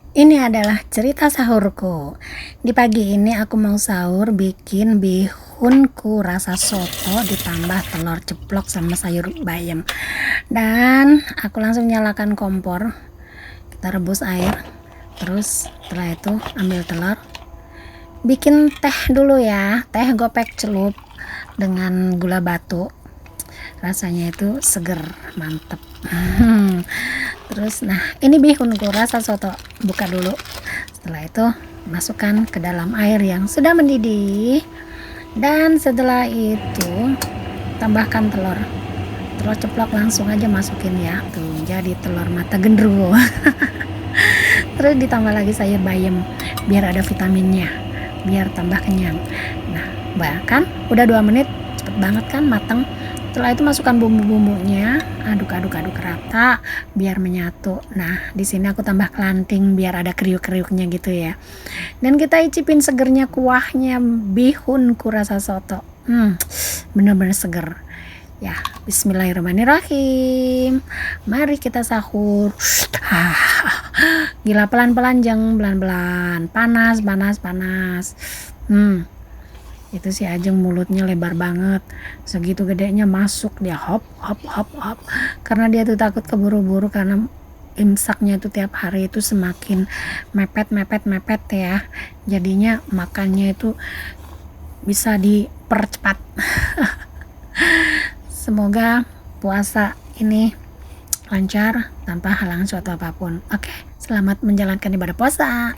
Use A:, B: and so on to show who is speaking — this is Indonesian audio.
A: Ini adalah cerita sahurku. Di pagi ini aku mau sahur bikin bihunku rasa soto ditambah telur ceplok sama sayur bayam. Dan aku langsung nyalakan kompor. Kita rebus air. Terus setelah itu ambil telur. Bikin teh dulu ya. Teh gopek celup dengan gula batu. Rasanya itu seger, mantep. Terus nah ini bihunku rasa soto, buka dulu. Setelah itu masukkan ke dalam air yang sudah mendidih, dan setelah itu tambahkan telur ceplok, langsung aja masukin ya, tuh jadi telur mata gendruwo. Terus ditambah lagi sayur bayam biar ada vitaminnya, biar tambah kenyang. Nah bahkan udah 2 menit, cepet banget kan matang. Setelah itu masukkan bumbu-bumbunya, aduk rata biar menyatu. Nah, di sini aku tambah kelanting biar ada kriuk-kriuknya gitu ya. Dan kita icipin segernya kuahnya bihunku rasa soto. Bener-bener seger. Ya, bismillahirrahmanirrahim. Mari kita sahur. Gila, pelan-pelan jeng, pelan-pelan. Panas. Itu si Ajeng mulutnya lebar banget, segitu gedenya masuk dia hop karena dia tuh takut keburu-buru karena imsaknya itu tiap hari itu semakin mepet ya, jadinya makannya itu bisa dipercepat. Semoga puasa ini lancar tanpa halangan suatu apapun. Oke, selamat menjalankan ibadah puasa.